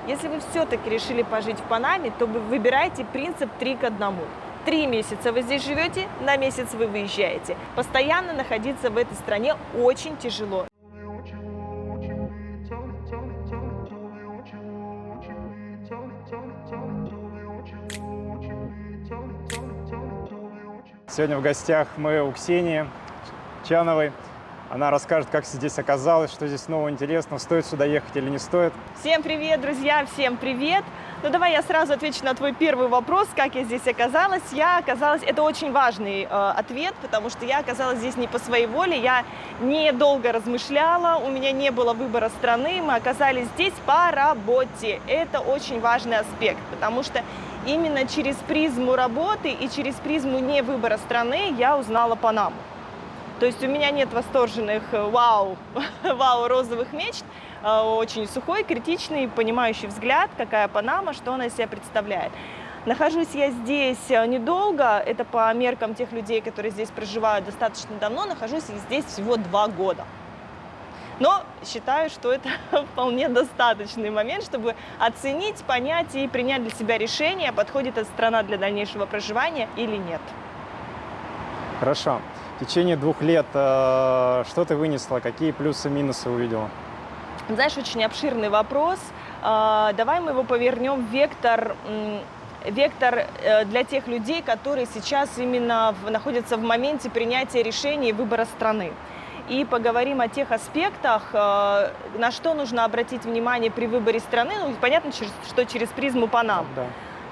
Если вы все-таки решили пожить в Панаме, то вы выбирайте принцип 3 к 1. 3 месяца вы здесь живете, на месяц вы выезжаете. Постоянно находиться в этой стране очень тяжело. Сегодня в гостях мы у Ксении Чановой. Она расскажет, как здесь оказалось, что здесь нового интересного, стоит сюда ехать или не стоит. Всем привет, друзья, всем привет! Ну давай я сразу отвечу на твой первый вопрос, как я здесь оказалась. Это очень важный ответ, потому что я оказалась здесь не по своей воле, я недолго размышляла, у меня не было выбора страны, мы оказались здесь по работе. Это очень важный аспект, потому что именно через призму работы и через призму не выбора страны я узнала Панаму. То есть у меня нет восторженных вау розовых мечт, очень сухой, критичный, понимающий взгляд, какая Панама, что она из себя представляет. Нахожусь я здесь недолго, это по меркам тех людей, которые здесь проживают достаточно давно, нахожусь я здесь всего 2 года. Но считаю, что это вполне достаточный момент, чтобы оценить, понять и принять для себя решение, подходит эта страна для дальнейшего проживания или нет. Хорошо. В течение 2 лет что ты вынесла? Какие плюсы и минусы увидела? Знаешь, очень обширный вопрос. Давай мы его повернем в вектор для тех людей, которые сейчас именно находятся в моменте принятия решений и выбора страны. И поговорим о тех аспектах, на что нужно обратить внимание при выборе страны. Ну, понятно, что через призму Панамы.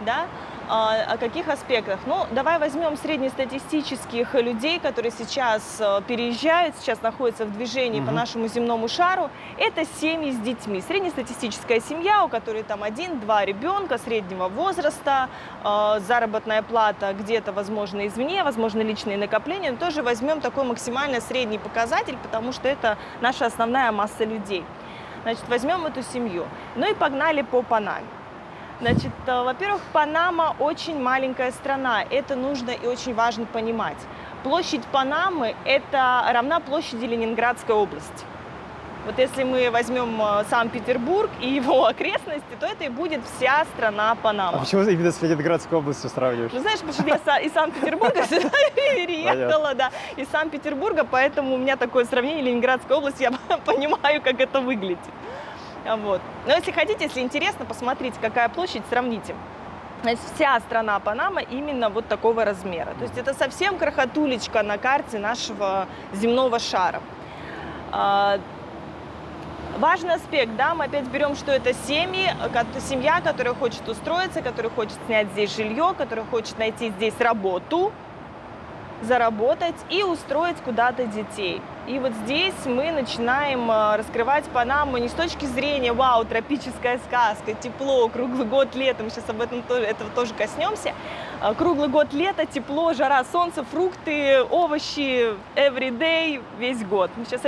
Да? О каких аспектах? Ну, давай возьмем среднестатистических людей, которые сейчас переезжают, сейчас находятся в движении по нашему земному шару. Это семьи с детьми. Среднестатистическая семья, у которой там 1-2 ребенка среднего возраста, заработная плата где-то, возможно, извне, возможно, личные накопления. Но тоже возьмем такой максимально средний показатель, потому что это наша основная масса людей. Значит, возьмем эту семью. Ну и погнали по Панаме. Значит, во-первых, Панама очень маленькая страна, это нужно и очень важно понимать. Площадь Панамы равна площади Ленинградской области. Вот если мы возьмем Санкт-Петербург и его окрестности, то это и будет вся страна Панама. А почему именно с Ленинградской областью сравниваешь? Ну, знаешь, потому что я из Санкт-Петербурга сюда переехала, да, из Санкт-Петербурга, поэтому у меня такое сравнение Ленинградской области, я понимаю, как это выглядит. Вот. Но если хотите, если интересно, посмотрите, какая площадь, сравните. Значит, вся страна Панама именно вот такого размера. То есть это совсем крохотулечка на карте нашего земного шара. Важный аспект, да, мы опять берем, что это семья, которая хочет устроиться, которая хочет снять здесь жилье, которая хочет найти здесь работу, заработать и устроить куда-то детей. И вот здесь мы начинаем раскрывать Панаму не с точки зрения «Вау, тропическая сказка, тепло, круглый год лето», мы сейчас этого тоже коснемся. Круглый год лето, тепло, жара, солнце, фрукты, овощи, every day, весь год. Мы сейчас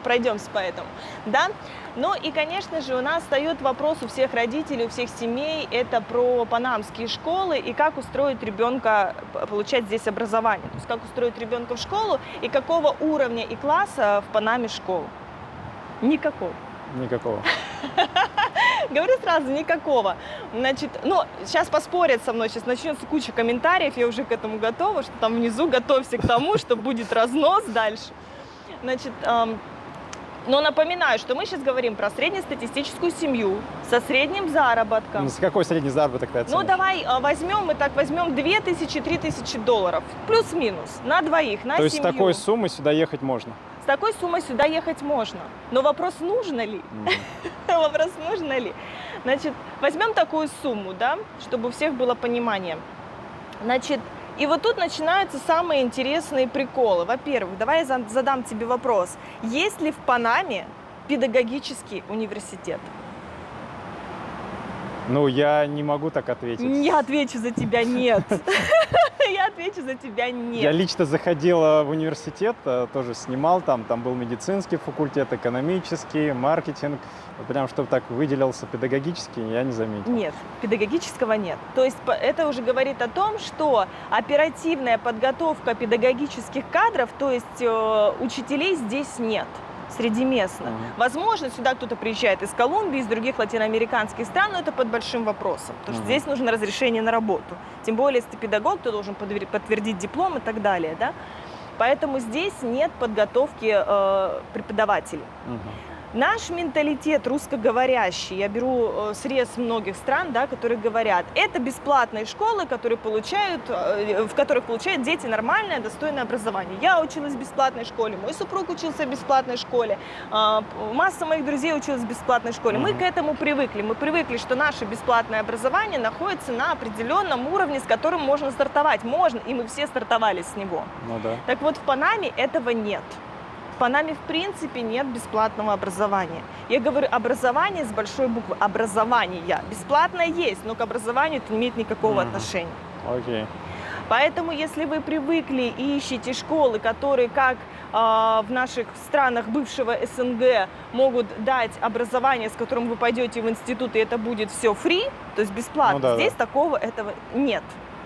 пройдемся по этому. Да? Ну и, конечно же, у нас встает вопрос у всех родителей, у всех семей, это про панамские школы и как устроить ребенка получать здесь образование. То есть как устроить ребенка в школу и какого уровня и класса в Панаме школ. Никакого. Никакого. Говорю сразу, никакого. Значит, сейчас поспорят со мной, сейчас начнется куча комментариев, я уже к этому готова, что там внизу готовься к тому, что будет разнос дальше. Значит, но напоминаю, что мы сейчас говорим про среднестатистическую семью со средним заработком. С какой средний заработок ты оценишь? Ну, давай возьмем 2000-3000 долларов, плюс-минус, на двоих, на семью. То есть с такой суммой сюда ехать можно? С такой суммой сюда ехать можно. Но вопрос, нужно ли? Вопрос, нужно ли? Значит, возьмем такую сумму, да, чтобы у всех было понимание. Значит, и вот тут начинаются самые интересные приколы. Во-первых, давай я задам тебе вопрос. Есть ли в Панаме педагогический университет? Ну, я не могу так ответить. Я отвечу за тебя нет. Я отвечу за тебя нет. Я лично заходил в университет, тоже снимал там был медицинский факультет, экономический, маркетинг. Вот прям, чтобы так выделился педагогический, я не заметил. Нет, педагогического нет. То есть это уже говорит о том, что оперативная подготовка педагогических кадров, то есть учителей здесь нет. среди местных. Возможно, сюда кто-то приезжает из Колумбии, из других латиноамериканских стран, но это под большим вопросом, потому что здесь нужно разрешение на работу. Тем более, если ты педагог, то должен подтвердить диплом и так далее, да? Поэтому здесь нет подготовки преподавателей. Наш менталитет русскоговорящий, я беру срез многих стран, да, которые говорят, это бесплатные школы, которые в которых получают дети нормальное, достойное образование. Я училась в бесплатной школе, мой супруг учился в бесплатной школе, масса моих друзей училась в бесплатной школе. Мы к этому привыкли. Мы привыкли, что наше бесплатное образование находится на определенном уровне, с которым можно стартовать. Можно, и мы все стартовали с него. Ну да. Так вот, в Панаме этого нет. В Панаме, в принципе, нет бесплатного образования. Я говорю образование с большой буквы. Образование. Бесплатное есть, но к образованию это не имеет никакого отношения. Окей. Поэтому, если вы привыкли и ищете школы, которые, как в наших странах бывшего СНГ, могут дать образование, с которым вы пойдете в институт, и это будет все free, то есть бесплатно, здесь такого этого нет.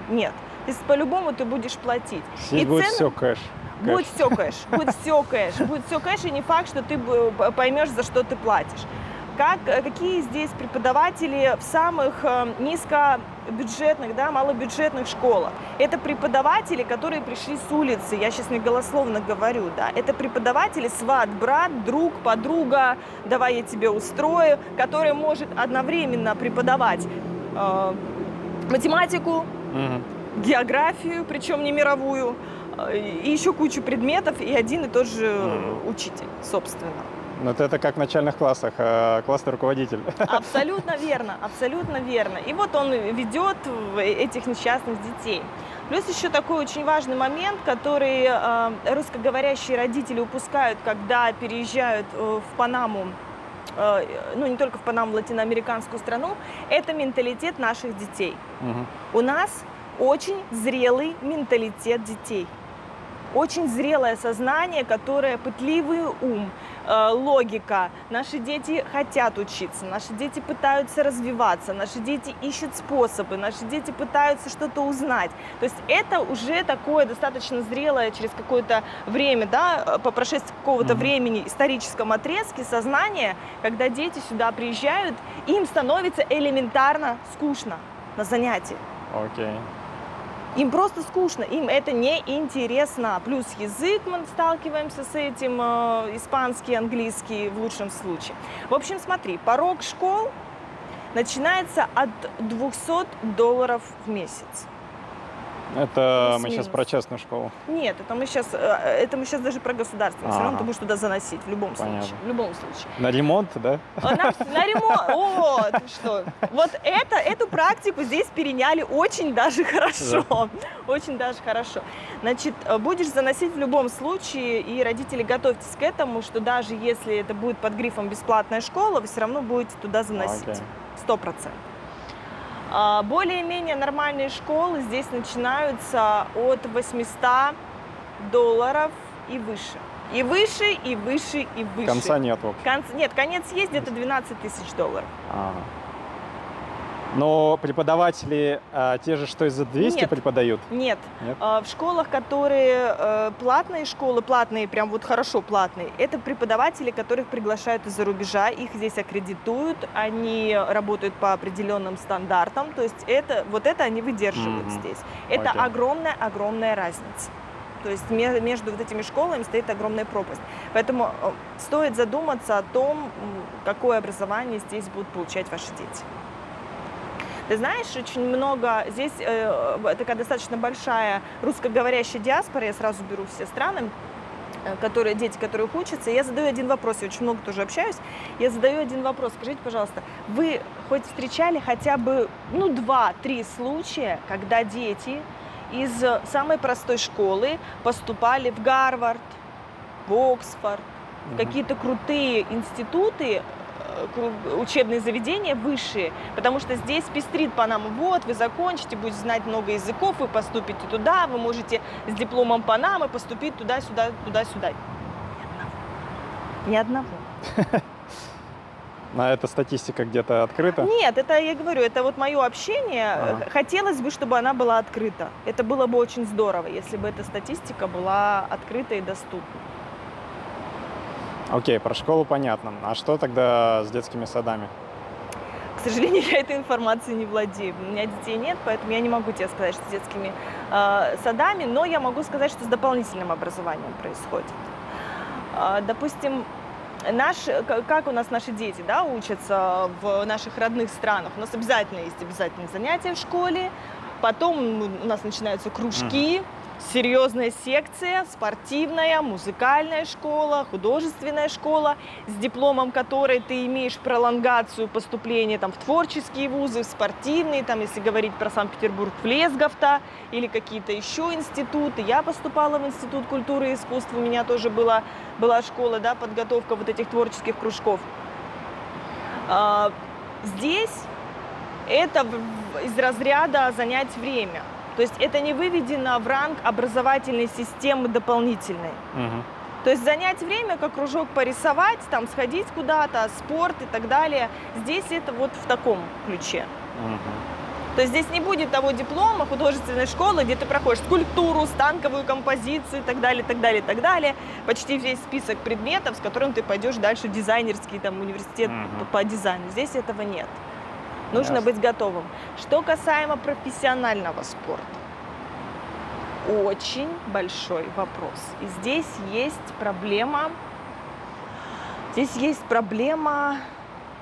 Нет. То есть по-любому ты будешь платить. Здесь и будет цены... все кэш. Будет все кэш, будет все кэш, будет все кэш, и не факт, что ты поймешь, за что ты платишь. Какие здесь преподаватели в самых низкобюджетных, да, малобюджетных школах? Это преподаватели, которые пришли с улицы, я сейчас не голословно говорю, да, это преподаватели сват, брат, друг, подруга, давай я тебе устрою, который может одновременно преподавать математику, географию, причем не мировую, и еще кучу предметов, и один и тот же учитель, собственно. Ну, это как в начальных классах, классный руководитель. Абсолютно верно, абсолютно верно. И вот он ведет этих несчастных детей. Плюс еще такой очень важный момент, который русскоговорящие родители упускают, когда переезжают в Панаму, ну не только в Панаму, в латиноамериканскую страну, это менталитет наших детей. У нас очень зрелый менталитет детей. Очень зрелое сознание, которое пытливый ум, логика. Наши дети хотят учиться, наши дети пытаются развиваться, наши дети ищут способы, наши дети пытаются что-то узнать. То есть это уже такое достаточно зрелое через какое-то время, да, по прошествии какого-то времени, историческом отрезке сознание, когда дети сюда приезжают, им становится элементарно скучно на занятии. Окей. Им просто скучно, им это не интересно. Плюс язык, мы сталкиваемся с этим, испанский, английский в лучшем случае. В общем, смотри, порог школ начинается от $200 в месяц. Это мы сейчас про частную школу. Нет, это мы сейчас даже про государство. Все равно ты будешь туда заносить в любом случае. В любом случае. На ремонт, да? На ремонт. О, ты что? Вот эту практику здесь переняли очень даже хорошо. Да. Очень даже хорошо. Значит, будешь заносить в любом случае, и родители, готовьтесь к этому, что даже если это будет под грифом бесплатная школа, вы все равно будете туда заносить. 100%. Более-менее нормальные школы здесь начинаются от $800 и выше. И выше, и выше, и выше. Конца нет. Нет, конец есть где-то $12 000. Но преподаватели те же, что и за 200 преподают? Нет. В школах, которые платные школы, платные, прям вот хорошо платные, это преподаватели, которых приглашают из-за рубежа, их здесь аккредитуют, они работают по определенным стандартам, то есть это они выдерживают здесь. Это огромная разница. То есть между вот этими школами стоит огромная пропасть. Поэтому стоит задуматься о том, какое образование здесь будут получать ваши дети. Ты знаешь, очень много, здесь такая достаточно большая русскоговорящая диаспора, я сразу беру все страны, дети которых учатся, я задаю один вопрос, я очень много тоже общаюсь, я задаю один вопрос, скажите, пожалуйста, вы хоть встречали хотя бы, 2-3 случая, когда дети из самой простой школы поступали в Гарвард, в Оксфорд, в какие-то крутые институты, учебные заведения высшие, потому что здесь пестрит Панама. Вот, вы закончите, будете знать много языков, вы поступите туда, вы можете с дипломом Панамы поступить туда-сюда, туда-сюда. Ни одного. А эта статистика где-то открыта? Нет, это, я говорю, это вот мое общение. Хотелось бы, чтобы она была открыта. Это было бы очень здорово, если бы эта статистика была открыта и доступна. Окей, про школу понятно. А что тогда с детскими садами? К сожалению, я этой информацией не владею. У меня детей нет, поэтому я не могу тебе сказать, что с детскими садами, но я могу сказать, что с дополнительным образованием происходит. Допустим, как у нас наши дети, да, учатся в наших родных странах. У нас обязательно есть обязательные занятия в школе, потом у нас начинаются кружки, серьезная секция, спортивная, музыкальная школа, художественная школа, с дипломом которой ты имеешь пролонгацию поступления там, в творческие вузы, в спортивные, там, если говорить про Санкт-Петербург, в Лесговта или какие-то еще институты. Я поступала в Институт культуры и искусств, у меня тоже была школа, да, подготовка вот этих творческих кружков. Здесь это из разряда занять время. То есть это не выведено в ранг образовательной системы дополнительной. То есть занять время, как кружок порисовать, там сходить куда-то, спорт и так далее. Здесь это вот в таком ключе. То есть здесь не будет того диплома художественной школы, где ты проходишь скульптуру, станковую композицию и так далее, так далее, так далее. Почти весь список предметов, с которым ты пойдешь дальше в дизайнерский там, университет по дизайну. Здесь этого нет. Нужно быть готовым. Что касаемо профессионального спорта, очень большой вопрос. И здесь есть проблема.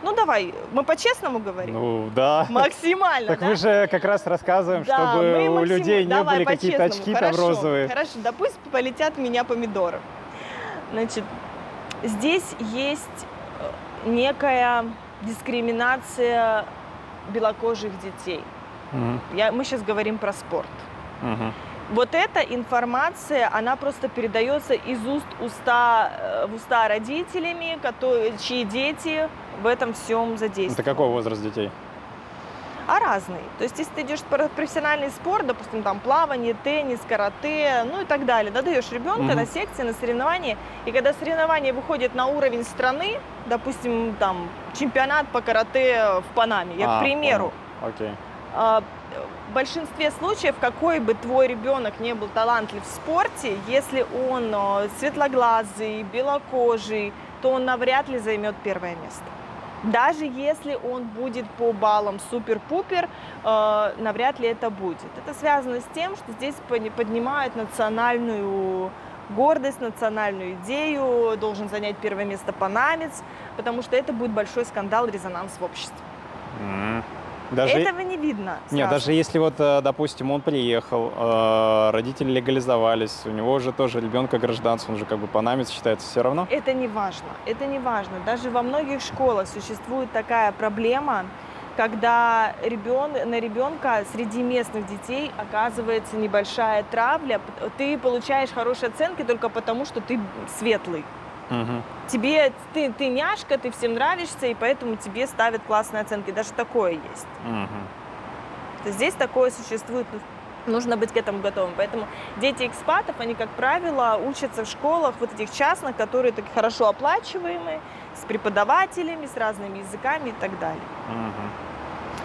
Ну давай, мы по-честному говорим? Ну да. Максимально, Так да? мы же как раз рассказываем, Да, чтобы у людей не давай, были какие-то очки там Хорошо, розовые. Хорошо, да пусть полетят в меня помидоры. Значит, здесь есть некая дискриминация белокожих детей. Мы сейчас говорим про спорт. Вот эта информация, она просто передается из уст в уста родителями, чьи дети в этом всем задействованы. Это какой возраст детей? А разный. То есть, если ты идешь в профессиональный спорт, допустим, там плавание, теннис, карате, ну и так далее, да, даешь ребенка на секции, на соревнования, и когда соревнования выходят на уровень страны, допустим, там чемпионат по карате в Панаме, я к примеру, Окей. в большинстве случаев, какой бы твой ребенок не был талантлив в спорте, если он светлоглазый, белокожий, то он навряд ли займет первое место. Даже если он будет по баллам супер-пупер, навряд ли это будет. Это связано с тем, что здесь поднимают национальную гордость, национальную идею, должен занять первое место панамец, потому что это будет большой скандал, резонанс в обществе. Этого не видно сразу. Нет, даже если вот, допустим, он приехал, родители легализовались, у него же тоже ребенка гражданство, он же как бы панамец считается, все равно? Это не важно, это не важно. Даже во многих школах существует такая проблема, когда на ребенка среди местных детей оказывается небольшая травля. Ты получаешь хорошие оценки только потому, что ты светлый. Ты няшка, ты всем нравишься, и поэтому тебе ставят классные оценки. Даже такое есть. То есть здесь такое существует. Нужно быть к этому готовым. Поэтому дети экспатов, они, как правило, учатся в школах вот этих частных, которые так хорошо оплачиваемые, с преподавателями, с разными языками и так далее.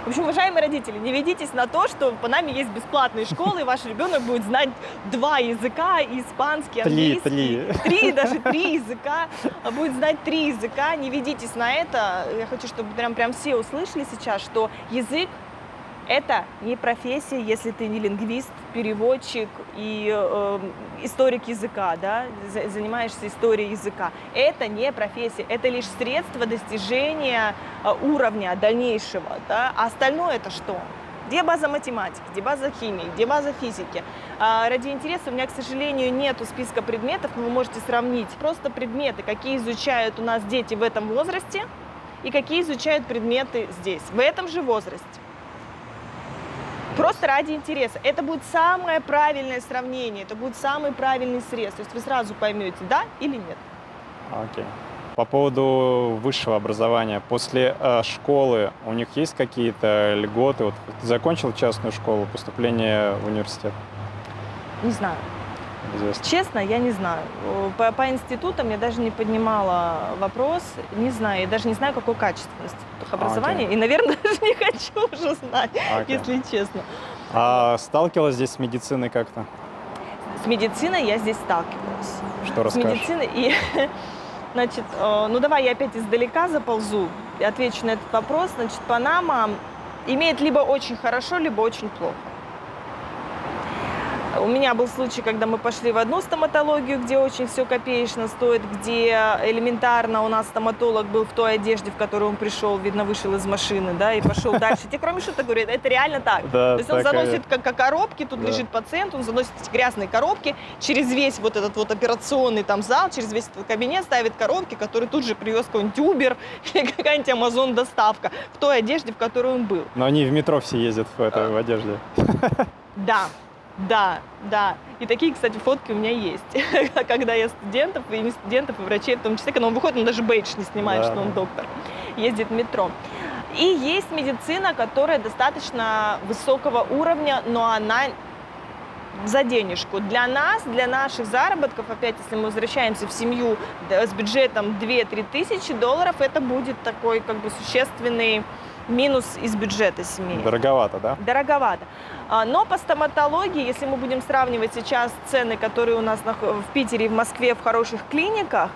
В общем, уважаемые родители, не ведитесь на то, что по нами есть бесплатные школы, и ваш ребенок будет знать 2 языка, испанский, английский. Даже 3 языка, будет знать 3 языка. Не ведитесь на это. Я хочу, чтобы прям все услышали сейчас, что язык — это не профессия, если ты не лингвист, переводчик и историк языка, да, занимаешься историей языка. Это не профессия, это лишь средство достижения уровня дальнейшего, да. А остальное это что? Где база математики, где база химии, где база физики? Ради интереса у меня, к сожалению, нету списка предметов, но вы можете сравнить просто предметы, какие изучают у нас дети в этом возрасте и какие изучают предметы здесь, в этом же возрасте. Просто ради интереса. Это будет самое правильное сравнение, это будет самый правильный срез. То есть вы сразу поймете, да или нет. Окей. По поводу высшего образования. После школы у них есть какие-то льготы? Вот ты закончил частную школу, поступление в университет? Не знаю. Известно. Честно, я не знаю. По институтам я даже не поднимала вопрос. Не знаю. Я даже не знаю, какое качество в институтах образования. И, наверное, даже не хочу уже знать, если честно. А сталкивалась здесь с медициной как-то? С медициной я здесь сталкивалась. Что расскажешь? С медициной. И Значит, ну давай я опять издалека заползу и отвечу на этот вопрос. Значит, Панама имеет либо очень хорошо, либо очень плохо. У меня был случай, когда мы пошли в одну стоматологию, где очень все копеечно стоит, где элементарно у нас стоматолог был в той одежде, в которую он пришел, видно, вышел из машины, да, и пошел дальше. Тебе кроме шуток говорит, это реально так. Да, То есть он так и- заносит как коробки, тут Да. лежит пациент, он заносит эти грязные коробки через весь вот этот вот операционный там зал, через весь этот кабинет ставит коробки, которые тут же привез какой-нибудь Uber или какая-нибудь Amazon доставка в той одежде, в которой он был. Но они в метро все ездят в этой в одежде. Да, да, да. И такие, кстати, фотки у меня есть. Когда я студентов, и не студентов, и врачей в том числе, когда он выходит, он даже бейдж не снимает, Да, что он да. доктор. Ездит в метро. И есть медицина, которая достаточно высокого уровня, но она за денежку. Для нас, для наших заработков, опять, если мы возвращаемся в семью с бюджетом 2-3 тысячи долларов, это будет такой как бы существенный минус из бюджета семьи. Дороговато, да? Дороговато. Но по стоматологии, если мы будем сравнивать сейчас цены, которые у нас в Питере и в Москве в хороших клиниках,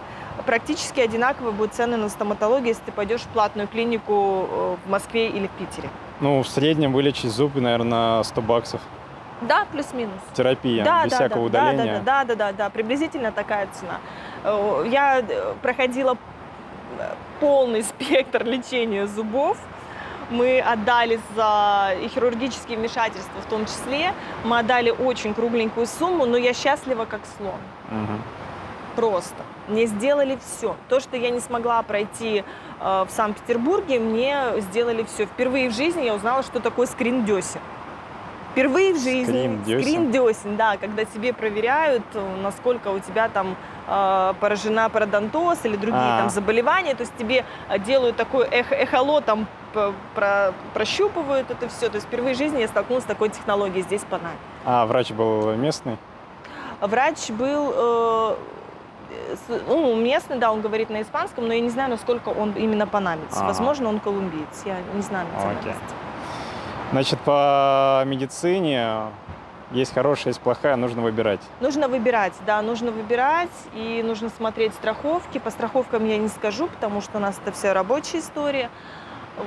практически одинаковые будут цены на стоматологию, если ты пойдешь в платную клинику в Москве или в Питере. Ну, в среднем вылечить зубы, наверное, 100 баксов. Да, плюс-минус. Терапия, Да, без да, всякого да, удаления. да, приблизительно такая цена. Я проходила полный спектр лечения зубов. Мы отдали за и хирургические вмешательства в том числе. Мы отдали очень кругленькую сумму, но я счастлива как слон. Мгм. Просто. Мне сделали все. То, что я не смогла пройти в Санкт-Петербурге, мне сделали все. Впервые в жизни я узнала, что такое скрин-десен. Впервые в жизни Скрин-десен? скрин-десен, да, когда тебе проверяют, насколько у тебя там поражена пародонтоз или другие там заболевания, то есть тебе делают такой эхолот, там прощупывают это все. То есть впервые в жизни я столкнулась с такой технологией здесь, в Панаме. А врач был местный? Врач был ну, местный, да, он говорит на испанском, но я не знаю, насколько он именно панамец. Ага. Возможно, он колумбиец, я не знаю национальности. Окей. Значит, по медицине есть хорошая, есть плохая, нужно выбирать. Нужно выбирать, да, нужно выбирать, и нужно смотреть страховки. По страховкам я не скажу, потому что у нас это вся рабочая история.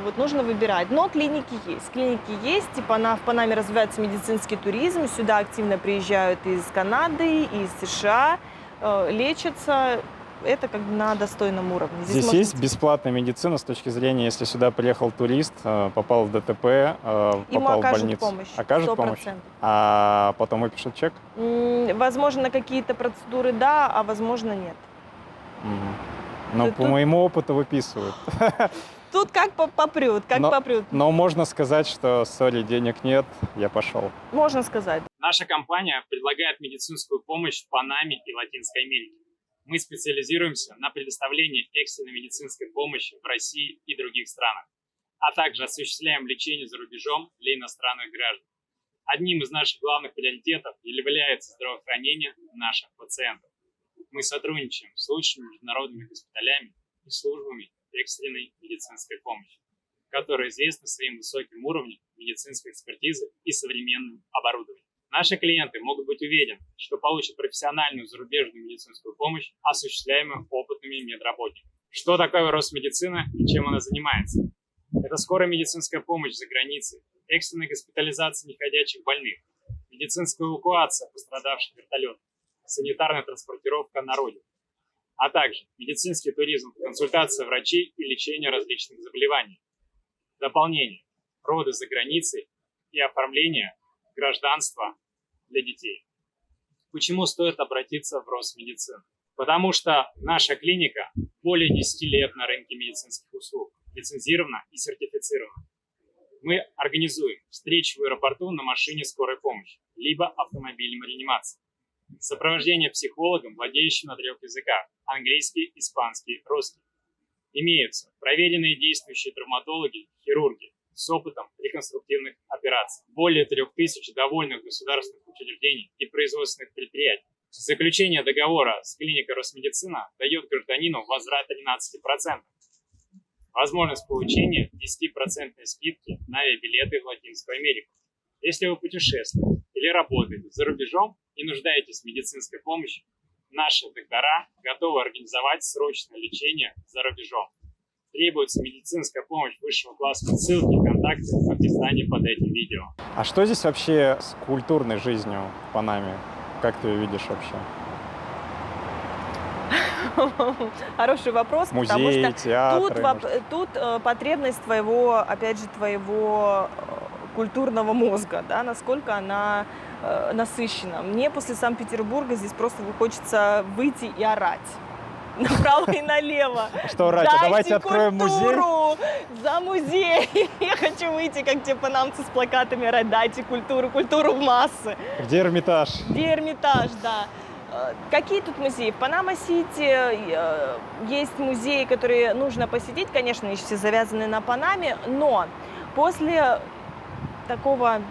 Вот, нужно выбирать. Но клиники есть. Клиники есть, и в Панаме развивается медицинский туризм. Сюда активно приезжают из Канады, из США, лечатся. Это как бы на достойном уровне. Здесь можно- есть бесплатная медицина с точки зрения, если сюда приехал турист, попал в ДТП, Ему попал в окажут больницу. помощь. Окажут помощь? 100%. А потом выпишут чек? Возможно, на какие-то процедуры да, а возможно нет. Мгм. Но Тут- по моему опыту выписывают. Тут как попрет, как Но- попрет. Но можно сказать, что, сори, денег нет, я пошел. Можно сказать. Наша компания предлагает медицинскую помощь в Панаме и Латинской Америке. Мы специализируемся на предоставлении экстренной медицинской помощи в России и других странах, а также осуществляем лечение за рубежом для иностранных граждан. Одним из наших главных приоритетов является здравоохранение наших пациентов. Мы сотрудничаем с лучшими международными госпиталями и службами экстренной медицинской помощи, которые известны своим высоким уровнем медицинской экспертизы и современным оборудованием. Наши клиенты могут быть уверены, что получат профессиональную зарубежную медицинскую помощь, осуществляемую опытными медработниками. Что такое Росмедицина и чем она занимается? Это скорая медицинская помощь за границей, экстренная госпитализация неходячих больных, медицинская эвакуация пострадавших вертолетов, санитарная транспортировка на родину, а также медицинский туризм, консультация врачей и лечение различных заболеваний. Дополнение, роды за границей и оформление гражданства для детей. Почему стоит обратиться в Росмедицину? Потому что наша клиника более 10 лет на рынке медицинских услуг, лицензирована и сертифицирована. Мы организуем встречу в аэропорту на машине скорой помощи, либо автомобилем реанимации. Сопровождение психологом, владеющим на 3 языках – английский, испанский, русский. Имеются проверенные действующие травматологи, хирурги с опытом реконструктивных операций. Более 3000 довольных государственных учреждений и производственных предприятий. Заключение договора с клиникой Росмедицина дает гражданину возврат 13%. Возможность получения 10% скидки на авиабилеты в Латинскую Америку. Если вы путешествуете или работаете за рубежом и нуждаетесь в медицинской помощи, Наши доктора готовы организовать срочное лечение за рубежом. Требуется медицинская помощь высшего класса. Ссылки и контакты в описании под этим видео. А что здесь вообще с культурной жизнью в Панаме? Как ты ее видишь вообще? Хороший вопрос, потому Музеи, что театры, может? тут потребность твоего, опять же, твоего культурного мозга, да, насколько она насыщена. Мне после Санкт-Петербурга здесь просто хочется выйти и орать. Направо и налево. Что орать? А давайте откроем музей. Культуру за музей. Я хочу выйти, как те панамцы с плакатами, орать, дайте культуру, культуру в массы. Где Эрмитаж? Где Эрмитаж, да. Какие тут музеи? В Панама-Сити есть музеи, которые нужно посетить. Конечно, они все завязаны на Панаме, но после такого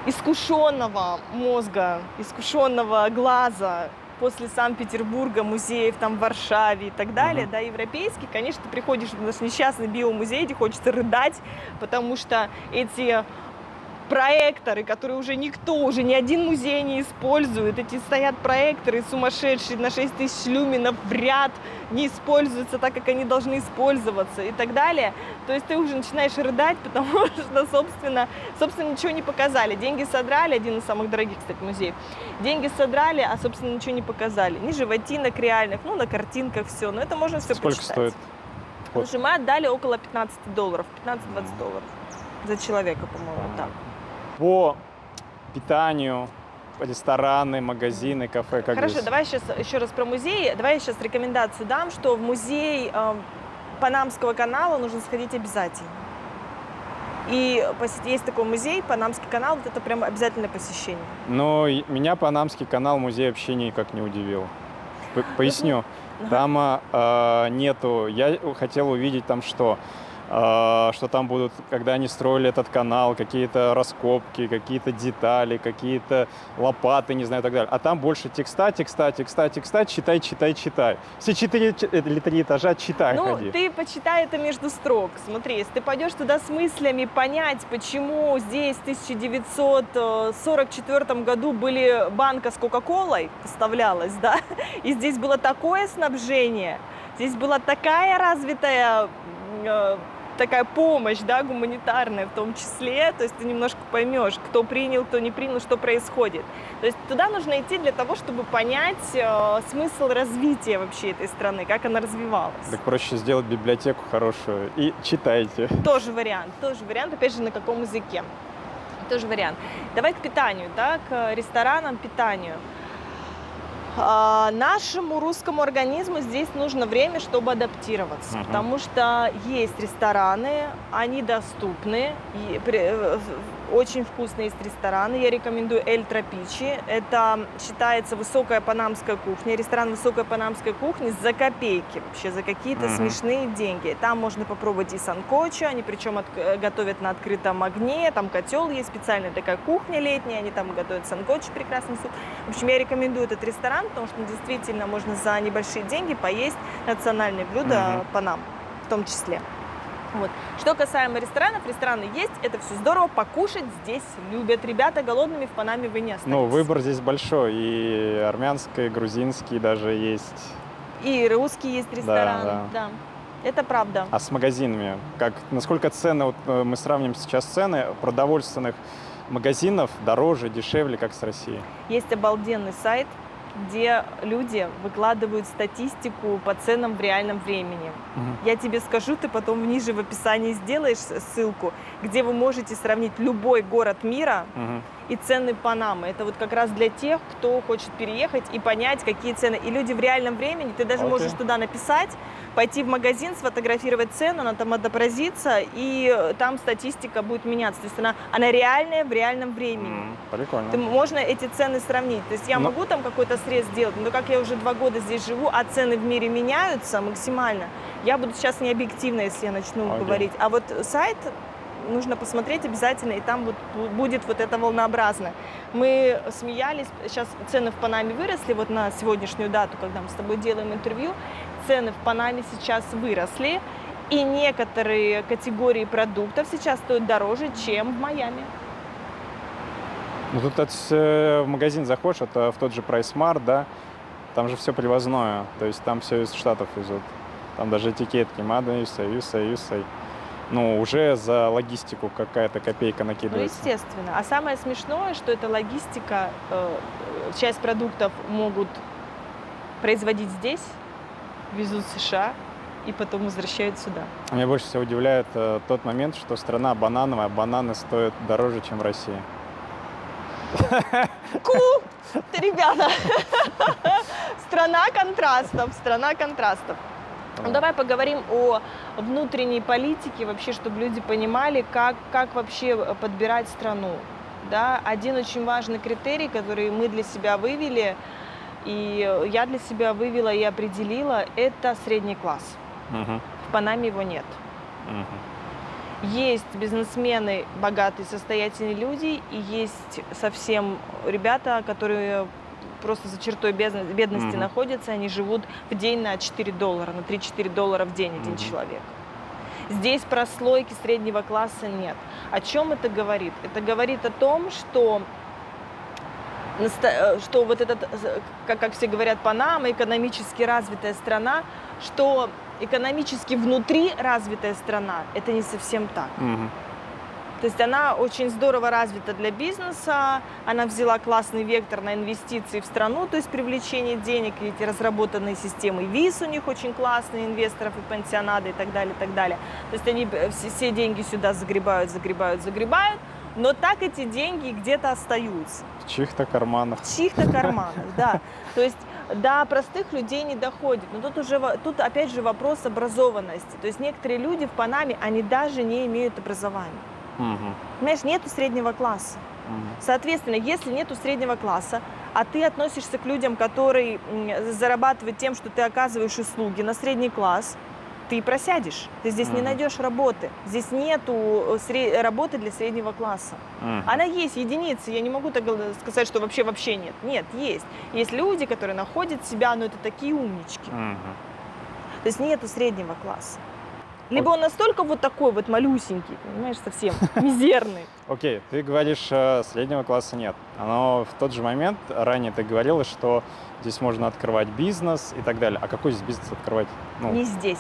искушенного мозга, искушенного глаза, после Санкт-Петербурга, музеев там в Варшаве и так далее, да, европейских, конечно, ты приходишь в наш несчастный биомузей, где хочется рыдать, потому что эти проекторы, которые уже никто, уже ни один музей не использует. Эти стоят проекторы сумасшедшие на 6000 люминов в ряд, не используются так, как они должны использоваться и так далее. То есть ты уже начинаешь рыдать, потому что, собственно, ничего не показали. Деньги содрали, один из самых дорогих, кстати, музеев. Деньги содрали, а, собственно, ничего не показали. Ни животинок реальных, ну, на картинках все. Но это можно все Сколько почитать. стоит? Слушай, мы отдали около $15, $15-20 за человека, по-моему, так. По питанию, рестораны, магазины, кафе, как Хорошо, здесь? давай сейчас еще раз про музей. Давай я сейчас рекомендацию дам, что в музей Панамского канала нужно сходить обязательно. И есть такой музей, Панамский канал, вот это прям обязательное посещение. Но меня Панамский канал музей вообще никак не удивил. Поясню. Там нету... Я хотел увидеть там что там будут, когда они строили этот канал, какие-то раскопки, какие-то детали, какие-то лопаты, не знаю, и так далее. А там больше текста, читай. Все 4 или 3 этажа читай, ходи. Ну, ты почитай это между строк. Смотри, если ты пойдешь туда с мыслями понять, почему здесь в 1944 году были банка с Кока-Колой, поставлялась, да, и здесь было такое снабжение, здесь была такая развитая такая помощь, да, гуманитарная в том числе, то есть ты немножко поймешь, кто принял, кто не принял, что происходит. То есть туда нужно идти для того, чтобы понять смысл развития вообще этой страны, как она развивалась. Так проще сделать библиотеку хорошую и читайте. Тоже вариант, опять же, на каком языке. Тоже вариант. Давай к питанию, да, к ресторанам, питанию. Нашему русскому организму здесь нужно время, чтобы адаптироваться, потому что есть рестораны, они доступны, очень вкусные есть рестораны. Я рекомендую Эль Тропичи. Это считается высокая панамская кухня, ресторан высокой панамской кухни за копейки, вообще за какие-то смешные деньги. Там можно попробовать и санкочо, они причем готовят на открытом огне, там котел есть, специальная такая кухня летняя, они там готовят санкочо, прекрасный суп. В общем, я рекомендую этот ресторан, потому что действительно можно за небольшие деньги поесть национальные блюда Панам в том числе. Вот. Что касаемо ресторанов, рестораны есть, это все здорово, покушать здесь любят. Ребята, голодными в Панаме вы не останетесь. Ну, выбор здесь большой, и армянский, и грузинский даже есть. И русский есть ресторан, да. Это правда. А с магазинами? Насколько цены, вот мы сравним сейчас цены продовольственных магазинов дороже, дешевле, как с Россией? Есть обалденный сайт, где люди выкладывают статистику по ценам в реальном времени. Я тебе скажу, ты потом ниже в описании сделаешь ссылку, где вы можете сравнить любой город мира и цены Панамы. Это вот как раз для тех, кто хочет переехать и понять, какие цены. И люди в реальном времени, ты даже можешь туда написать, пойти в магазин, сфотографировать цену, она там отобразится, и там статистика будет меняться. То есть она реальная в реальном времени. Прикольно. Можно эти цены сравнить. То есть я могу там какой-то срез сделать, но как я уже 2 года здесь живу, а цены в мире меняются максимально, я буду сейчас не объективна, если я начну говорить. А вот сайт нужно посмотреть обязательно, и там будет вот это волнообразно. Мы смеялись, сейчас цены в Панаме выросли, вот на сегодняшнюю дату, когда мы с тобой делаем интервью, цены в Панаме сейчас выросли, и некоторые категории продуктов сейчас стоят дороже, чем в Майами. Ну, тут в магазин заходишь, это в тот же PriceSmart, да, там же все привозное, то есть там все из Штатов везут. Там даже этикетки Made USA. Ну, уже за логистику какая-то копейка Ну, накидывается. естественно. А самое смешное, что эта логистика, часть продуктов могут производить здесь, везут в США и потом возвращают сюда. Меня больше всего удивляет тот момент, что страна банановая, бананы стоят дороже, чем в России. Ребята, страна контрастов, страна контрастов. Ну, давай поговорим о внутренней политике, вообще, чтобы люди понимали, как вообще подбирать страну. Да? Один очень важный критерий, который мы для себя вывели, и я для себя вывела и определила, это средний класс. Мгм, В Панаме его нет. мгм. Есть бизнесмены, богатые, состоятельные люди, и есть совсем ребята, которые просто за чертой бедности Мгм. находятся, они живут в день на $4, на $3-4 в день один Мгм. человек. Здесь прослойки среднего класса нет. О чем это говорит? Это говорит о том, что что вот этот, как все говорят, Панама, экономически развитая страна, что экономически внутри развитая страна, это не совсем так. Мгм. То есть она очень здорово развита для бизнеса, она взяла классный вектор на инвестиции в страну, то есть привлечение денег, и эти разработанные системы виз у них очень классные, инвесторов и пансионады и так далее, и так далее. То есть они все деньги сюда загребают, но так эти деньги где-то остаются. В чьих-то карманах. В чьих-то карманах, да. То есть до простых людей не доходит. Но тут опять же вопрос образованности. То есть некоторые люди в Панаме, они даже не имеют образования. Мгм, Понимаешь, нету среднего класса. мгм. Соответственно, если нету среднего класса, а ты относишься к людям, которые зарабатывают тем, что ты оказываешь услуги на средний класс, ты просядешь. Ты здесь не Мгм. найдешь работы. Здесь нету работы для среднего класса. Мгм. Она есть, единицы. Я не могу так сказать, что вообще нет. Нет, есть. Есть люди, которые находят себя, но это такие умнички. Мгм. То есть нету среднего класса. Либо он настолько вот такой вот малюсенький, понимаешь, совсем мизерный. Окей, ты говоришь, среднего класса нет. Но в тот же момент ранее ты говорила, что здесь можно открывать бизнес и так далее. А какой здесь бизнес открывать? Ну, Не здесь.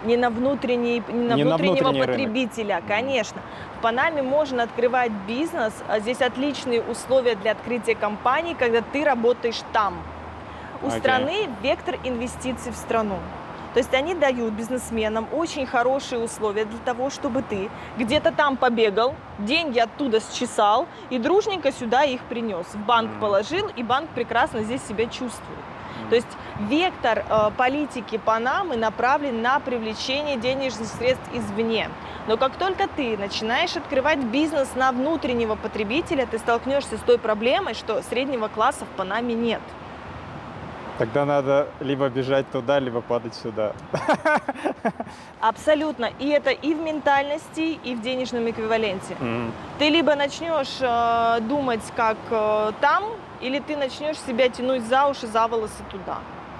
Не на внутреннего внутренний рынок. потребителя, конечно. В Панаме можно открывать бизнес, а здесь отличные условия для открытия компании, когда ты работаешь там. У Окей. страны вектор инвестиций в страну. То есть они дают бизнесменам очень хорошие условия для того, чтобы ты где-то там побегал, деньги оттуда счесал и дружненько сюда их принес. В банк Мгм. положил, и банк прекрасно здесь себя чувствует. То есть вектор политики Панамы направлен на привлечение денежных средств извне. Но как только ты начинаешь открывать бизнес на внутреннего потребителя, ты столкнешься с той проблемой, что среднего класса в Панаме нет. Тогда надо либо бежать туда, либо падать сюда. Абсолютно. И это и в ментальности, и в денежном эквиваленте. Мгм. Ты либо начнешь думать, как там, или ты начнешь себя тянуть за уши, за волосы туда.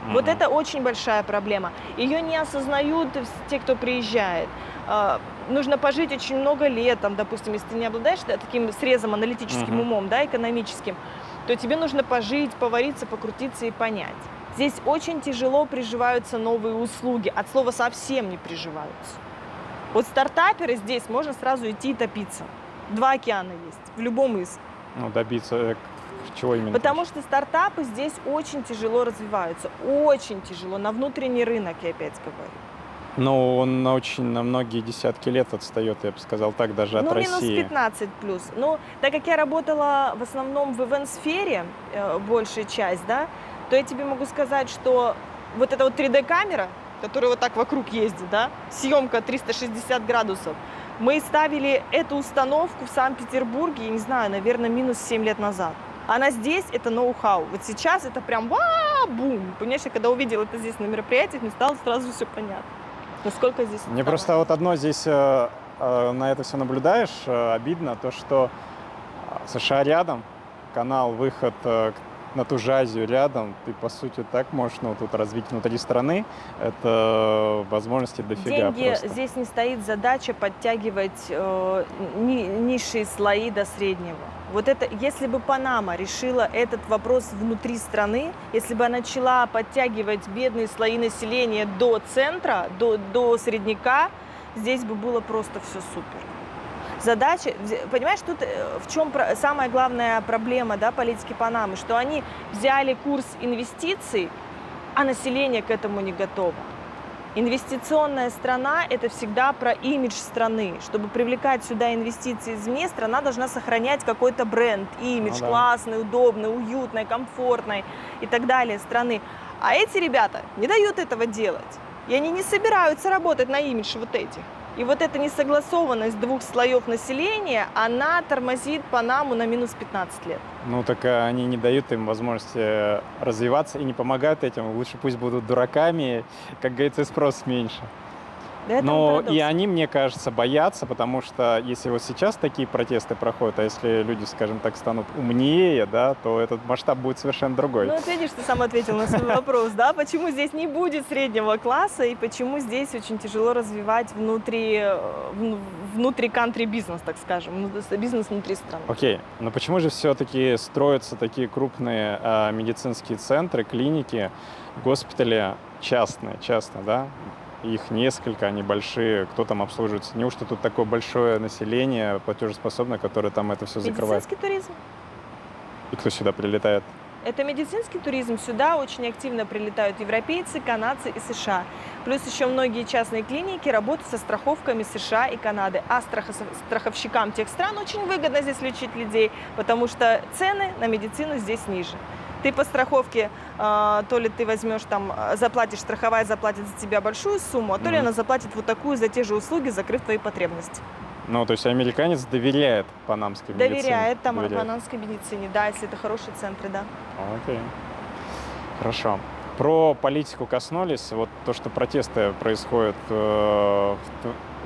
Вот Мгм. это очень большая проблема. Ее не осознают те, кто приезжает. Нужно пожить очень много лет, там, допустим, если ты не обладаешь таким срезом аналитическим Мгм. умом, да, экономическим, то тебе нужно пожить, повариться, покрутиться и понять. Здесь очень тяжело приживаются новые услуги, от слова совсем не приживаются. Вот стартаперы здесь можно сразу идти и топиться. 2 океана есть, в любом из. Ну, добиться чего именно? Потому что стартапы здесь очень тяжело развиваются, очень тяжело, на внутренний рынок, я опять говорю. Ну, он очень на многие десятки лет отстает, я бы сказал так, даже от Ну, минус России. 15 плюс. Ну, так как я работала в основном в ивент-сфере, большая часть, да, то я тебе могу сказать, что вот эта вот 3D-камера, которая вот так вокруг ездит, да, съемка 360 градусов, мы ставили эту установку в Санкт-Петербурге, я не знаю, наверное, минус 7 лет назад. Она здесь, это ноу-хау. Вот сейчас это прям бум. Понимаешь, я когда увидела это здесь на мероприятиях, мне стало сразу все понятно. Насколько здесь Мне отставание. просто вот одно здесь на это все наблюдаешь, обидно, то, что США рядом, канал, выход на ту же Азию рядом, ты, по сути, так можешь, ну, тут развить внутри страны. Это возможности дофига Деньги, просто. здесь не стоит задача подтягивать низшие слои до среднего. Вот это, если бы Панама решила этот вопрос внутри страны, если бы она начала подтягивать бедные слои населения до центра, до средняка, здесь бы было просто все супер. Задача, понимаешь, тут в чем самая главная проблема, да, политики Панамы, что они взяли курс инвестиций, а население к этому не готово. Инвестиционная страна – это всегда про имидж страны. Чтобы привлекать сюда инвестиции извне, страна должна сохранять какой-то бренд, имидж, Ну да. классный, удобный, уютный, комфортный и так далее страны. А эти ребята не дают этого делать. И они не собираются работать на имидж вот этих. И вот эта несогласованность двух слоев населения, она тормозит Панаму на минус 15 лет. Ну, так они не дают им возможности развиваться и не помогают этим. Лучше пусть будут дураками, как говорится, и спрос меньше. Да, это Но парадокс. и они, мне кажется, боятся, потому что если вот сейчас такие протесты проходят, а если люди, скажем так, станут умнее, да, то этот масштаб будет совершенно другой. Ну, вот видишь, ты сам ответил на свой вопрос, да? Почему здесь не будет среднего класса и почему здесь очень тяжело развивать внутри кантри-бизнес, так скажем, бизнес внутри страны. Окей, но почему же все-таки строятся такие крупные медицинские центры, клиники, госпитали частные, да? Их несколько, они большие, кто там обслуживается? Неужто тут такое большое население платежеспособное, которое там это все закрывает? Медицинский туризм. И кто сюда прилетает? Это медицинский туризм. Сюда очень активно прилетают европейцы, канадцы и США. Плюс еще многие частные клиники работают со страховками США и Канады. А страховщикам тех стран очень выгодно здесь лечить людей, потому что цены на медицину здесь ниже. Ты по страховке, то ли ты возьмешь там, заплатишь, страховая заплатит за тебя большую сумму, а то ли она заплатит вот такую за те же услуги, закрыв твои потребности. Ну, то есть американец доверяет панамской медицине? Доверяет там Доверяет. панамской медицине, да, если это хорошие центры, да. Окей. Хорошо. Про политику коснулись. Вот то, что протесты происходят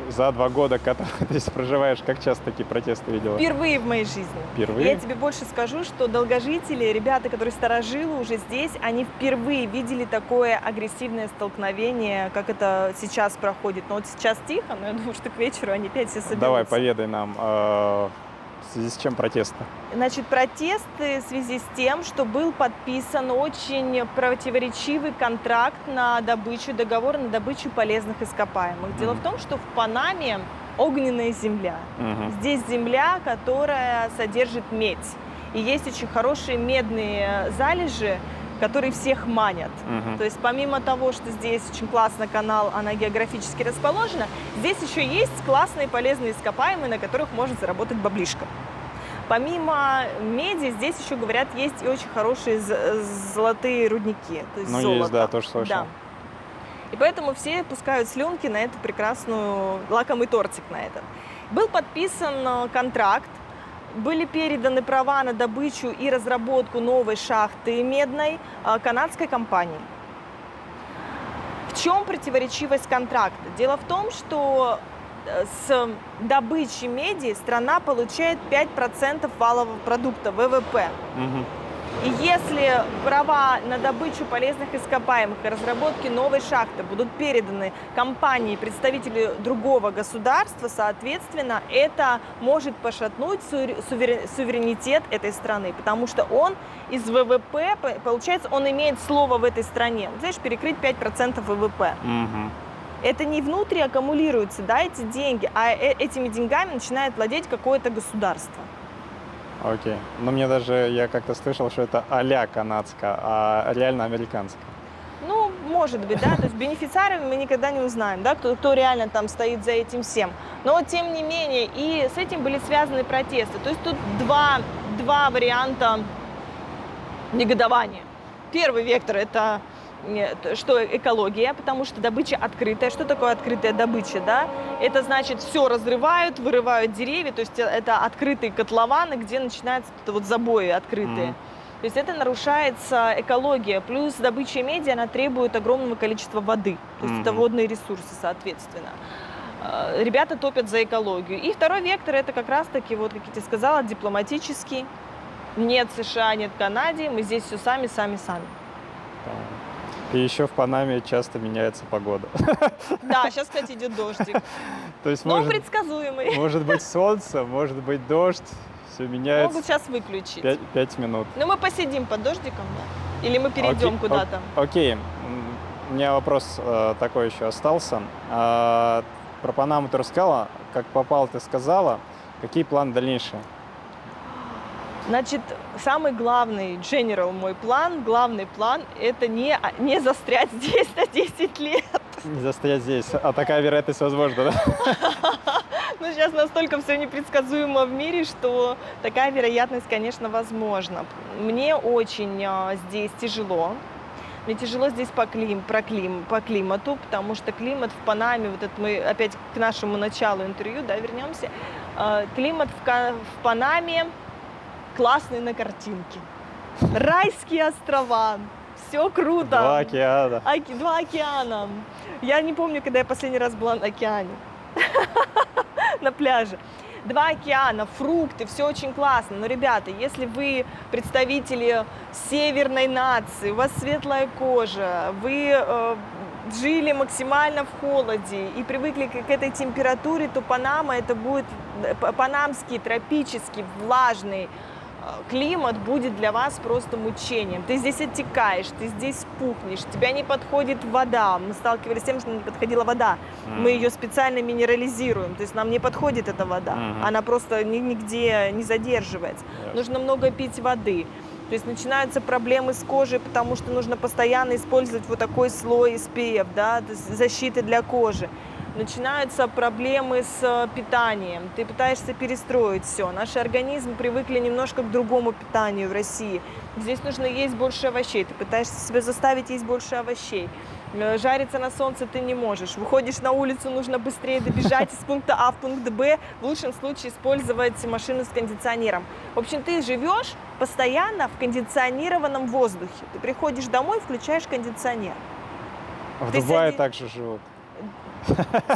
за 2 года, когда ты здесь проживаешь, как часто такие протесты видела? Впервые в моей жизни. Впервые? Я тебе больше скажу, что долгожители, ребята, которые старожилы уже здесь, они впервые видели такое агрессивное столкновение, как это сейчас проходит. Но вот сейчас тихо, но я думаю, что к вечеру они опять все соберутся. Давай, поведай нам, в связи с чем протесты? Значит, протесты в связи с тем, что был подписан очень противоречивый контракт на добычу, договор на добычу полезных ископаемых. Дело в том, что в Панаме огненная земля. Здесь земля, которая содержит медь. И есть очень хорошие медные залежи, которые всех манят. То есть помимо того, что здесь очень классный канал, она географически расположена, здесь еще есть классные полезные ископаемые, на которых можно заработать баблишко. Помимо меди, здесь еще, говорят, есть и очень хорошие золотые рудники, то есть золото. Есть, да, тоже слышал. Да. И поэтому все пускают слюнки на эту прекрасную, лакомый тортик на этот. Был подписан контракт, были переданы права на добычу и разработку новой шахты медной канадской компании. В чем противоречивость контракта? Дело в том, что с добычи меди страна получает 5% валового продукта, ВВП. И если права на добычу полезных ископаемых и разработки новой шахты будут переданы компании, представителю другого государства, соответственно, это может пошатнуть суверенитет этой страны, потому что он из ВВП, получается, он имеет слово в этой стране. Знаешь, перекрыть 5% ВВП. Это не внутри аккумулируются, да, эти деньги, а этими деньгами начинает владеть какое-то государство. Окей. Но мне даже, я как-то слышал, что это а-ля канадская, а реально американская. Ну, может быть, да, то есть бенефициарами мы никогда не узнаем, да, кто реально там стоит за этим всем. Но, тем не менее, и с этим были связаны протесты. То есть тут два варианта негодования. Первый вектор – это что экология, потому что добыча открытая. Что такое открытая добыча, да? Это значит, все разрывают, вырывают деревья, то есть это открытые котлованы, где начинаются вот забои открытые. То есть это нарушается экология. Плюс добыча меди, она требует огромного количества воды. То есть это водные ресурсы, соответственно. Ребята топят за экологию. И второй вектор, это как раз-таки, вот как я тебе сказала, дипломатический. Нет США, нет Канады, мы здесь все сами, сами, сами. И еще в Панаме часто меняется погода. Да, сейчас, кстати, идет дождик. То есть Но он может предсказуемый. быть солнце, может быть дождь, все Могут меняется сейчас выключить. 5 минут. Ну, мы посидим под дождиком, да? Или мы перейдем Окей, куда-то? Окей, у меня вопрос такой еще остался. Про Панаму ты рассказала, как попал, ты сказала. Какие планы дальнейшие? Значит, самый главный главный план – это не застрять здесь на 10 лет. Не застоять здесь. А такая вероятность возможна, да? Ну, сейчас настолько все непредсказуемо в мире, что такая вероятность, конечно, возможна. Мне очень здесь тяжело. Мне тяжело здесь по климату, потому что климат в Панаме, вот это мы опять к нашему началу интервью, да, вернемся. Климат в Панаме классный на картинке. Райские острова. Все круто. 2 океана. 2 океана. Я не помню, когда я последний раз была на океане. На пляже. 2 океана, фрукты, все очень классно. Но, ребята, если вы представители северной нации, у вас светлая кожа, вы жили максимально в холоде и привыкли к этой температуре, то Панама это будет панамский тропический влажный климат будет для вас просто мучением. Ты здесь оттекаешь, ты здесь пухнешь, тебя не подходит вода. Мы сталкивались с тем, что нам не подходила вода. Мы ее специально минерализируем, то есть нам не подходит эта вода. Она просто нигде не задерживается. Нужно много пить воды. То есть начинаются проблемы с кожей, потому что нужно постоянно использовать вот такой слой SPF, да, защиты для кожи. Начинаются проблемы с питанием. Ты пытаешься перестроить все. Наши организмы привыкли немножко к другому питанию в России. Здесь нужно есть больше овощей. Ты пытаешься себя заставить есть больше овощей. Жариться на солнце ты не можешь. Выходишь на улицу, нужно быстрее добежать из пункта А в пункт Б. В лучшем случае использовать машину с кондиционером. В общем, ты живешь постоянно в кондиционированном воздухе. Ты приходишь домой, включаешь кондиционер. В Дубае также живут.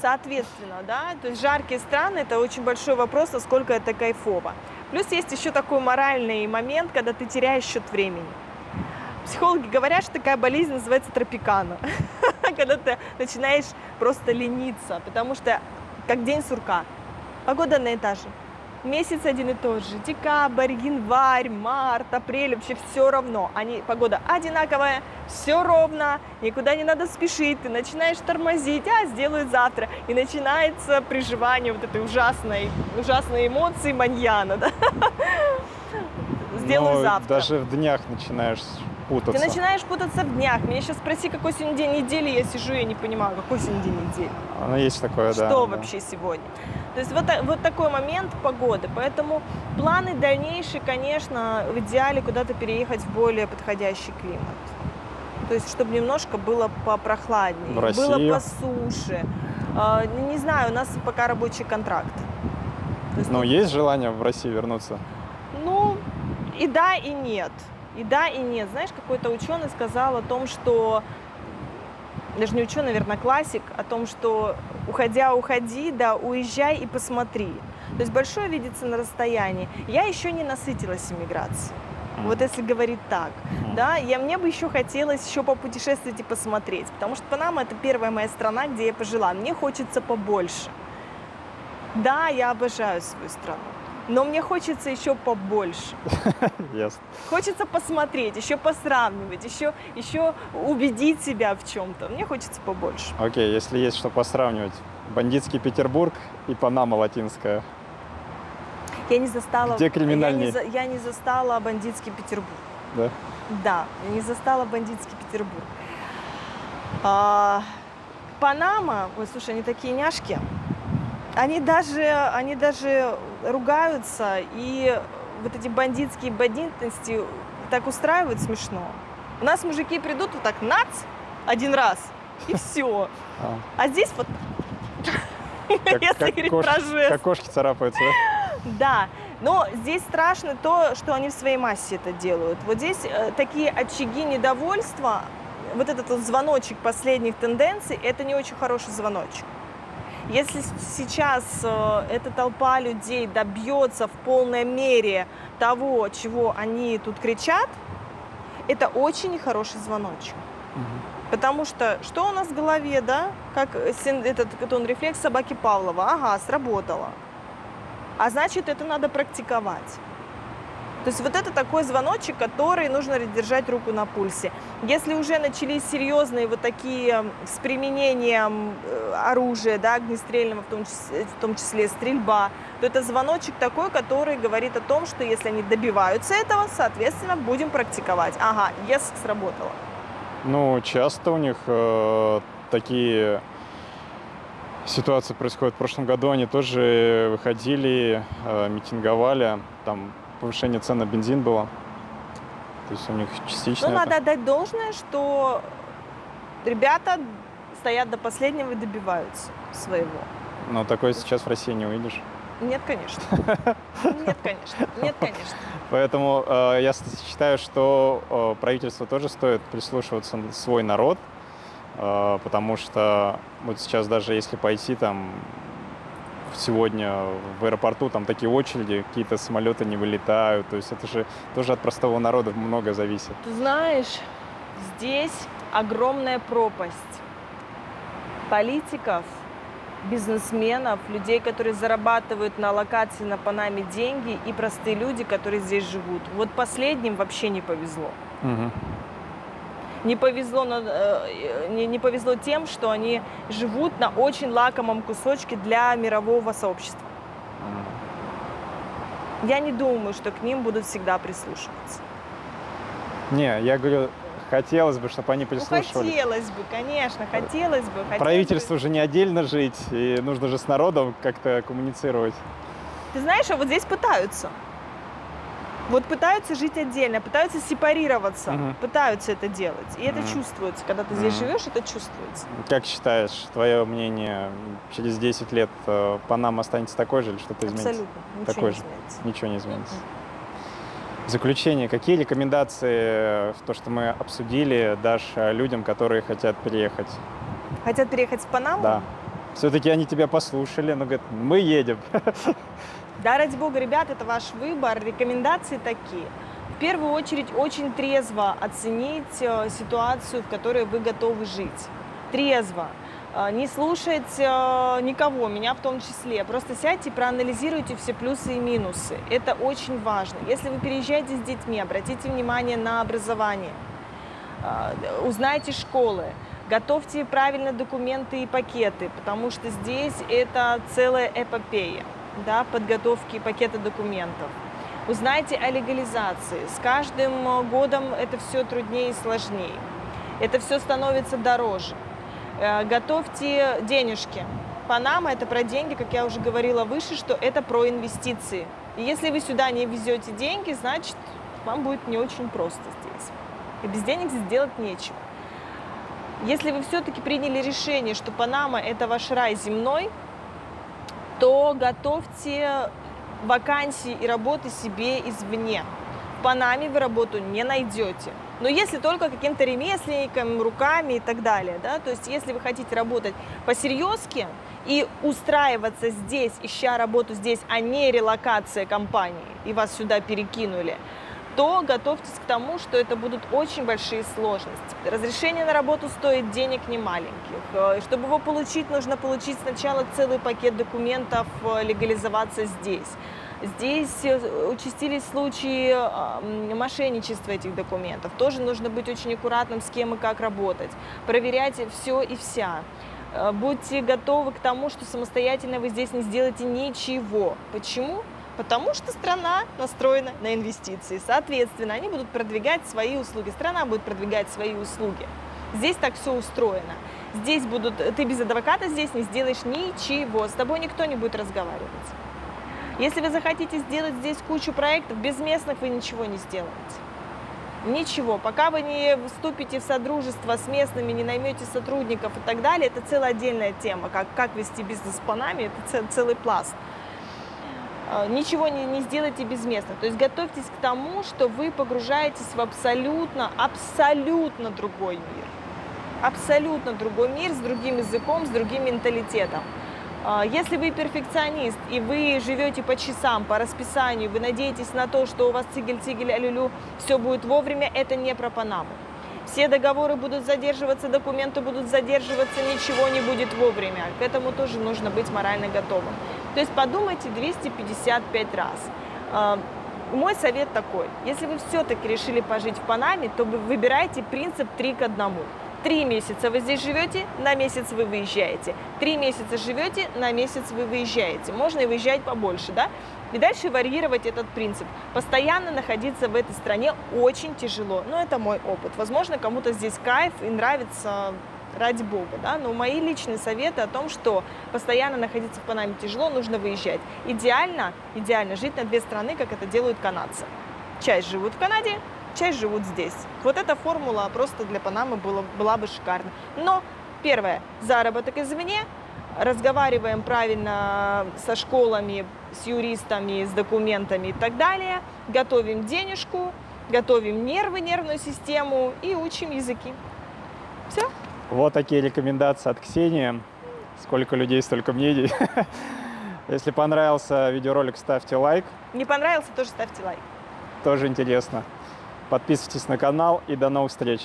Соответственно, да, то есть жаркие страны – это очень большой вопрос, насколько это кайфово. Плюс есть еще такой моральный момент, когда ты теряешь счет времени. Психологи говорят, что такая болезнь называется тропикана, когда ты начинаешь просто лениться, потому что как день сурка, погода одна и та же. Месяц один и тот же. Декабрь, январь, март, апрель, вообще все равно. Погода одинаковая, все ровно, никуда не надо спешить. Ты начинаешь тормозить, сделаю завтра. И начинается приживание вот этой ужасной эмоции маньяна. Да? Сделаю завтра. Даже в днях начинаешь путаться. Ты начинаешь путаться в днях. Меня сейчас спроси, какой сегодня день недели, я сижу, я не понимаю, какой сегодня день недели. Есть такое, да. Что вообще сегодня? То есть вот такой момент погоды. Поэтому планы дальнейшие, конечно, в идеале куда-то переехать в более подходящий климат. То есть, чтобы немножко было попрохладнее, в Россию. было по суше. Не знаю, у нас пока рабочий контракт. То есть, есть желание в Россию вернуться? Ну, и да, и нет. И да, и нет. Знаешь, какой-то ученый сказал о том, что даже не ученый, наверное, классик, о том, что уходи, да, уезжай и посмотри. То есть большое видится на расстоянии. Я еще не насытилась иммиграцией. Вот если говорить так, да, мне бы еще хотелось еще попутешествовать и посмотреть, потому что Панама – это первая моя страна, где я пожила. Мне хочется побольше. Да, я обожаю свою страну, но мне хочется еще побольше. Ясно. Хочется посмотреть, еще посравнивать, еще убедить себя в чем-то. Мне хочется побольше. Окей, если есть что посравнивать. Бандитский Петербург и Панама латинская. Я не застала... Где криминальнее? Я не застала бандитский Петербург. Да? Да, я не застала бандитский Петербург. Панама, ой, слушай, они такие няшки. Они даже ругаются, и вот эти бандитские бандитности так устраивают смешно. У нас мужики придут вот так, нац, один раз, и все. А здесь вот, если говорить про жест. Как кошки царапаются, да? Да, но здесь страшно то, что они в своей массе это делают. Вот здесь такие очаги недовольства, вот этот вот звоночек последних тенденций, это не очень хороший звоночек. Если сейчас эта толпа людей добьется в полной мере того, чего они тут кричат, это очень хороший звоночек. Потому что у нас в голове, да? Как этот рефлекс собаки Павлова. Ага, сработало. А значит, это надо практиковать. То есть вот это такой звоночек, который нужно держать руку на пульсе. Если уже начались серьезные вот такие с применением оружия, да, огнестрельного, в том числе стрельба, то это звоночек такой, который говорит о том, что если они добиваются этого, соответственно, будем практиковать. Ага, сработало. Ну, часто у них такие ситуации происходят. В прошлом году они тоже выходили, митинговали, там повышение цен на бензин было. То есть у них частично Ну, это... надо отдать должное, что ребята стоят до последнего и добиваются своего. Но такое сейчас в России не увидишь. Нет, конечно. Нет, конечно. Нет, конечно. Поэтому я считаю, что правительству тоже стоит прислушиваться на свой народ, потому что вот сейчас даже если пойти там сегодня в аэропорту, там такие очереди, какие-то самолеты не вылетают, то есть это же тоже от простого народа много зависит. Ты знаешь, здесь огромная пропасть политиков, бизнесменов, людей, которые зарабатывают на локации на Панаме деньги, и простые люди, которые здесь живут. Вот последним вообще не повезло. Угу. Не повезло тем, что они живут на очень лакомом кусочке для мирового сообщества. Я не думаю, что к ним будут всегда прислушиваться. Не, я говорю, хотелось бы, чтобы они прислушивались. Ну, хотелось бы, конечно, хотелось бы. Правительству же не отдельно жить, и нужно же с народом как-то коммуницировать. Ты знаешь, а вот здесь пытаются. Вот пытаются жить отдельно, пытаются сепарироваться, пытаются это делать. И это чувствуется. Когда ты здесь живешь, это чувствуется. Как считаешь, твое мнение, через 10 лет Панама останется такой же или что-то изменится? Абсолютно. Ничего такой не же. изменится. Ничего не изменится. В заключение, какие рекомендации в то, что мы обсудили, дашь людям, которые хотят переехать? Хотят переехать в Панаму? Да. Все-таки они тебя послушали, но говорят, мы едем. Да, ради бога, ребят, это ваш выбор. Рекомендации такие. В первую очередь, очень трезво оценить ситуацию, в которой вы готовы жить. Трезво. Не слушать никого, меня в том числе. Просто сядьте и проанализируйте все плюсы и минусы. Это очень важно. Если вы переезжаете с детьми, обратите внимание на образование. Узнайте школы. Готовьте правильно документы и пакеты, потому что здесь это целая эпопея, да, подготовки пакета документов. Узнайте о легализации. С каждым годом это все труднее и сложнее. Это все становится дороже. Готовьте денежки. Панама – это про деньги, как я уже говорила выше, что это про инвестиции. И если вы сюда не везете деньги, значит, вам будет не очень просто здесь. И без денег здесь делать нечего. Если вы все-таки приняли решение, что Панама – это ваш рай земной, то готовьте вакансии и работы себе извне. В Панаме вы работу не найдете. Но если только каким-то ремесленником, руками и так далее. Да? То есть если вы хотите работать по-серьезки и устраиваться здесь, ища работу здесь, а не релокация компании, и вас сюда перекинули, то готовьтесь к тому, что это будут очень большие сложности. Разрешение на работу стоит денег немаленьких. Чтобы его получить, нужно получить сначала целый пакет документов, легализоваться здесь. Здесь участились случаи мошенничества этих документов. Тоже нужно быть очень аккуратным, с кем и как работать. Проверять все и вся. Будьте готовы к тому, что самостоятельно вы здесь не сделаете ничего. Почему? Потому что страна настроена на инвестиции. Соответственно, они будут продвигать свои услуги. Страна будет продвигать свои услуги. Здесь так все устроено. Здесь ты без адвоката здесь не сделаешь ничего. С тобой никто не будет разговаривать. Если вы захотите сделать здесь кучу проектов, без местных вы ничего не сделаете. Ничего. Пока вы не вступите в содружество с местными, не наймете сотрудников и так далее, это целая отдельная тема. Как вести бизнес в Панаме, это целый пласт. Ничего не сделайте без местных. То есть готовьтесь к тому, что вы погружаетесь в абсолютно другой мир. Абсолютно другой мир, с другим языком, с другим менталитетом. Если вы перфекционист и вы живете по часам, по расписанию, вы надеетесь на то, что у вас цигель-цигель, алюлю, все будет вовремя, это не про Панаму. Все договоры будут задерживаться, документы будут задерживаться, ничего не будет вовремя. К этому тоже нужно быть морально готовым. То есть подумайте 255 раз. Мой совет такой: если вы все-таки решили пожить в Панаме, то вы выбирайте принцип 3 к 1. 3 месяца вы здесь живете, на месяц вы выезжаете. 3 месяца живете, на месяц вы выезжаете. Можно и выезжать побольше, да? И дальше варьировать этот принцип. Постоянно находиться в этой стране очень тяжело. Но это мой опыт. Возможно, кому-то здесь кайф и нравится, ради бога, да? Но мои личные советы о том, что постоянно находиться в Панаме тяжело, нужно выезжать. Идеально жить на 2 страны, как это делают канадцы. Часть живут в Канаде, часть живут здесь. Вот эта формула просто для Панамы была бы шикарна. Но первое, заработок извне, разговариваем правильно со школами, с юристами, с документами и так далее, готовим денежку, готовим нервы, нервную систему и учим языки. Все. Вот такие рекомендации от Ксении. Сколько людей, столько мнений. Если понравился видеоролик, ставьте лайк. Не понравился, тоже ставьте лайк. Тоже интересно. Подписывайтесь на канал и до новых встреч.